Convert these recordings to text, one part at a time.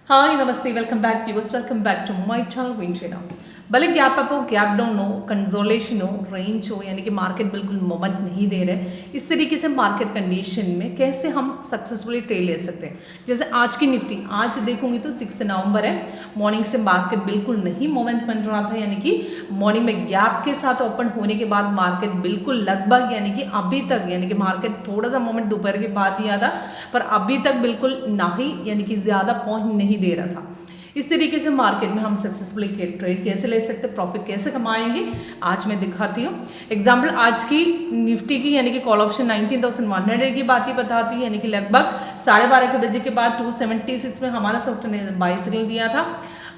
Hi, Namaste, welcome back viewers, welcome back to my channel Winchina. भले gap up हो, gap down हो, consolation हो, range हो, यानी कि मार्केट बिल्कुल मोमेंट नहीं दे रहे, इस तरीके से मार्केट कंडीशन में कैसे हम सक्सेसफुली ट्रेड ले सकते हैं। जैसे आज की निफ्टी, आज देखूंगी तो 6 नवंबर है, मॉर्निंग से मार्केट बिल्कुल नहीं मोमेंट बन रहा था, यानी कि मॉर्निंग में गैप के साथ ओपन होने के बाद मार्केट बिल्कुल लगभग यानी कि अभी तक, यानी कि मार्केट थोड़ा सा मोमेंट दोपहर के बाद दिया था, पर अभी तक बिल्कुल ना ही यानी कि ज़्यादा पहुंच नहीं दे रहा था। इस तरीके से मार्केट में हम सक्सेसफुली ट्रेड कैसे ले सकते हैं, प्रॉफिट कैसे कमाएंगे, आज मैं दिखाती हूँ। एग्जाम्पल आज की निफ्टी की यानी कि कॉल ऑप्शन 19,100 की बात ही बताती हूँ, यानी कि लगभग 12:30 के बजे के बाद 276 में हमारा सॉफ्टवेयर ने बाई सिग्नल दिया था।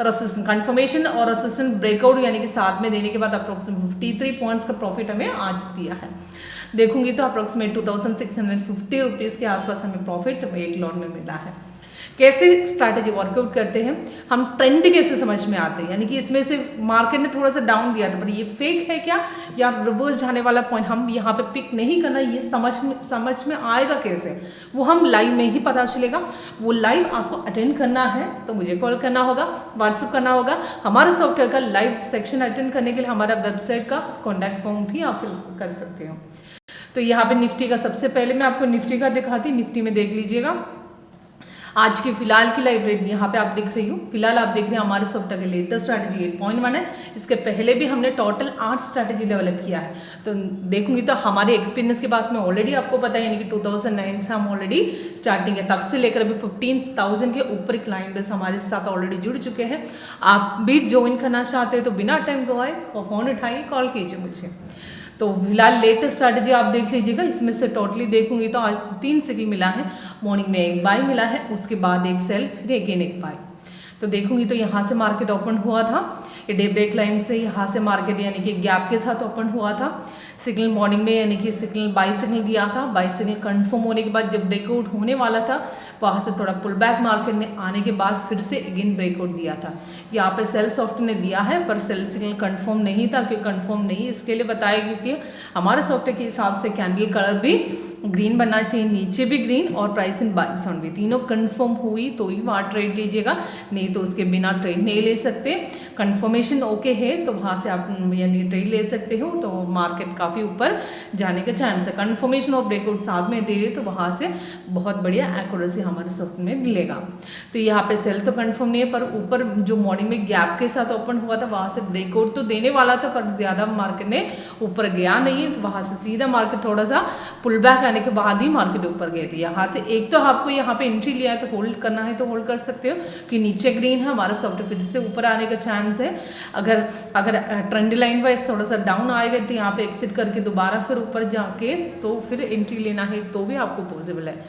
रेसिस्टेंस कंफर्मेशन और रेसिस्टेंस ब्रेकआउट यानी कि साथ में देने के बाद अप्रोक्सीमेट 53 पॉइंट्स का प्रॉफिट हमें आज दिया है। देखूंगी तो अप्रोक्सीमेट 2,650 रुपीज़ के आसपास हमें प्रॉफिट एक लॉट में मिला है। कैसे स्ट्रैटेजी वर्कआउट करते हैं, हम ट्रेंड कैसे समझ में आते हैं, यानी कि इसमें से मार्केट ने थोड़ा सा डाउन दिया था, पर ये फेक है क्या या रिवर्स जाने वाला पॉइंट हम यहाँ पे पिक नहीं करना, ये समझ में आएगा कैसे, वो हम लाइव में ही पता चलेगा। वो लाइव आपको अटेंड करना है तो मुझे कॉल करना होगा, व्हाट्सअप करना होगा। हमारे सॉफ्टवेयर का लाइव सेक्शन अटेंड करने के लिए हमारा वेबसाइट का कॉन्टैक्ट फॉर्म भी आप फिल कर सकते हो। तो यहाँ पे निफ्टी का सबसे पहले मैं आपको निफ्टी का दिखाती हूँ, निफ्टी में देख लीजिएगा आज की फिलहाल की लाइब्रेरी यहाँ पे आप दिख रही हो। फिलहाल आप देख रहे हैं हमारे सॉफ्टवेयर की लेटेस्ट स्ट्रैटेजी 8.1 है। इसके पहले भी हमने टोटल 8 स्ट्रैटेजी डेवलप किया है। तो देखूंगी तो हमारे एक्सपीरियंस के पास में ऑलरेडी आपको पता है, यानी कि 2009 से हम ऑलरेडी स्टार्टिंग है, तब से लेकर अभी 15,000 के ऊपर क्लाइंट बेस हमारे साथ ऑलरेडी जुड़ चुके हैं। आप भी ज्वाइन करना चाहते हो तो बिना टाइम गवाए फोन उठाइए, कॉल कीजिए मुझे। तो फिलहाल लेटेस्ट स्ट्रैटेजी आप देख लीजिएगा, इसमें से टोटली देखूंगी तो आज 3 सिग्नल मिला है। मॉर्निंग में एक बाय मिला है, उसके बाद एक सेल, फिर अगेन एक बाय। तो देखूंगी तो यहाँ से मार्केट ओपन हुआ था, ये डे ब्रेक लाइन से यहाँ से मार्केट यानी कि गैप के साथ ओपन हुआ था। सिग्नल मॉर्निंग में यानी कि सिग्नल बाई सिग्नल दिया था, बाई सिग्नल कंफर्म होने के बाद जब ब्रेकआउट होने वाला था वहाँ से थोड़ा पुल बैक मार्केट में आने के बाद फिर से अगेन ब्रेकआउट दिया था। यहाँ पे सेल सॉफ्टवेयर ने दिया है पर सेल सिग्नल कंफर्म नहीं था। क्यों कंफर्म नहीं इसके लिए बताया क्योंकि हमारे सॉफ्टवेयर के हिसाब से कैंडल कलर भी ग्रीन बनना चाहिए, नीचे भी ग्रीन और प्राइस इन बाइंग साउंड भी, तीनों कंफर्म हुई तो ही वहाँ ट्रेड लीजिएगा, नहीं तो उसके बिना ट्रेड नहीं ले सकते। कंफर्मेशन ओके है तो वहाँ से आप यानी ट्रेड ले सकते हो, तो मार्केट काफ़ी ऊपर जाने का चांस है। कंफर्मेशन और ब्रेकआउट साथ में दे रहे तो वहाँ से बहुत बढ़िया एक्यूरेसी हमारे सॉफ्टवेयर में मिलेगा। तो यहाँ पे सेल तो कंफर्म नहीं है, पर ऊपर जो मॉर्निंग में गैप के साथ ओपन हुआ था वहाँ से ब्रेकआउट तो देने वाला था, पर ज़्यादा मार्केट ने ऊपर गया नहीं है, तो वहाँ से सीधा मार्केट थोड़ा सा पुल बैक आने के बाद ही मार्केट ऊपर गए थे। यहाँ से एक तो आपको यहाँ पे एंट्री लिया है तो होल्ड करना है तो होल्ड कर सकते हो कि नीचे ग्रीन है, हमारा सॉफ्टवेयर फिर से ऊपर आने का चांस है। अगर ट्रेंड लाइन वाइज थोड़ा सा डाउन आएगा तो यहाँ पे एग्जिट करके दोबारा फिर ऊपर जाके तो फिर एंट्री लेना है तो भी आपको पॉसिबल है,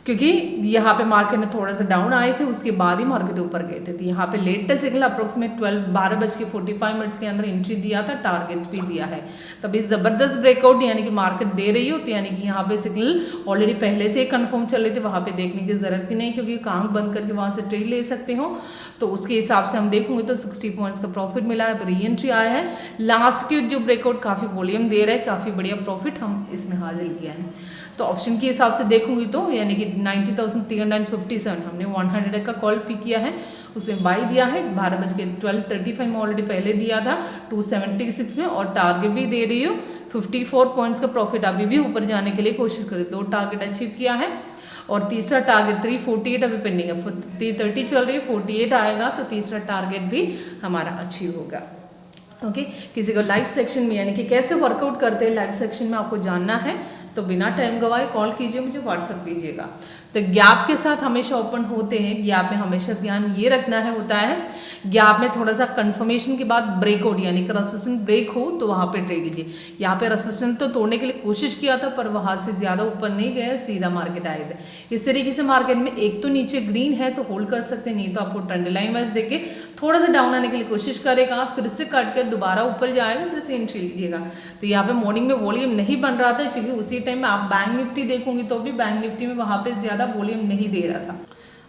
क्योंकि यहाँ पे मार्केट में थोड़ा सा डाउन आए थे उसके बाद ही मार्केट ऊपर गए थे। तो यहाँ पे लेटेस्ट सिग्नल अप्रोक्सीमेट 12:45 के अंदर एंट्री दिया था, टारगेट भी दिया है। तभी ज़बरदस्त ब्रेकआउट यानी कि मार्केट दे रही हो, तो यानी कि यहाँ पे सिग्नल ऑलरेडी पहले से कंफर्म चल रहे थे, वहाँ पे देखने की ज़रूरत ही नहीं, क्योंकि आंख बंद करके वहाँ से ट्रेड ले सकते हो। तो उसके हिसाब से हम देखोगे तो 60 पॉइंट्स का प्रॉफिट मिला है, री एंट्री आया है। लास्ट के जो ब्रेकआउट काफ़ी वॉल्यूम दे रहा है, काफ़ी बढ़िया प्रॉफिट हम इसमें हासिल किया है। तो ऑप्शन के हिसाब से देखूंगी तो यानी कि 90,357 हमने 100 का कॉल पिक किया है, उसमें बाई दिया है 12:12:35 में ऑलरेडी पहले दिया था 276 में, और टारगेट भी दे रही हूँ 54 पॉइंट्स का प्रॉफिट अभी भी ऊपर जाने के लिए कोशिश करें। 2 टारगेट अचीव किया है और तीसरा टारगेट 348 अभी पेंडिंग है, 330 चल रही है, 48 आएगा तो तीसरा टारगेट भी हमारा अचीव होगा। ओके किसी को लाइव सेक्शन में यानी कि कैसे वर्कआउट करते हैं लाइव सेक्शन में आपको जानना है तो बिना टाइम गवाए कॉल कीजिए, मुझे व्हाट्सअप कीजिएगा। तो गैप के साथ हमेशा ओपन होते हैं, गैप में हमेशा ध्यान ये रखना है होता है गैप में थोड़ा सा कंफर्मेशन के बाद ब्रेकआउट यानी कि रेसिस्टेंस ब्रेक हो तो वहाँ पे ट्रेड लीजिए। यहाँ पे रेसिस्टेंस तो तोड़ने के लिए कोशिश किया था पर वहाँ से ज़्यादा ऊपर नहीं गए, सीधा मार्केट आए थे। इस तरीके से मार्केट में एक तो नीचे ग्रीन है तो होल्ड कर सकते हैं, नहीं तो आपको ट्रेंड लाइन वाइज देके थोड़ा सा डाउन आने के लिए कोशिश करेगा, फिर से कट कर दोबारा ऊपर जाएगा, फिर से एंट्री लीजिएगा। तो यहाँ पे मॉर्निंग में वॉल्यूम नहीं बन रहा था, क्योंकि उसी टाइम में आप बैंक निफ्टी देखोगे तो भी बैंक निफ्टी में वहाँ पे ज़्यादा वॉल्यूम नहीं दे रहा था।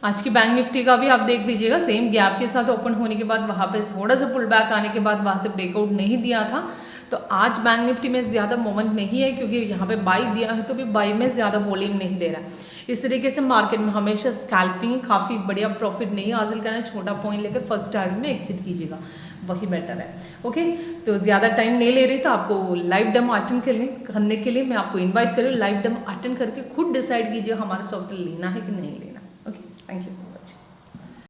आज की बैंक निफ्टी का भी आप देख लीजिएगा, सेम गैप के साथ ओपन होने के बाद वहाँ पे थोड़ा सा पुल बैक आने के बाद वहाँ से ब्रेकआउट नहीं दिया था, तो आज बैंक निफ्टी में ज़्यादा मोमेंट नहीं है क्योंकि यहाँ पे बाई दिया है तो भी बाई में ज़्यादा वॉल्यूम नहीं दे रहा है। इस तरीके से मार्केट में हमेशा स्कैल्पिंग काफ़ी बढ़िया प्रॉफिट नहीं हासिल करना है, छोटा पॉइंट लेकर फर्स्ट टारगेट में एग्जिट कीजिएगा, वही बेटर है। ओके, तो ज़्यादा टाइम नहीं ले रही तो आपको लाइव डेमो अटेंड करने के लिए मैं आपको इन्वाइट कर रही हूँ। लाइव डेमो अटेंड करके खुद डिसाइड कीजिए हमारा सॉफ्टवेयर लेना है कि नहीं लेना। Okay, thank you.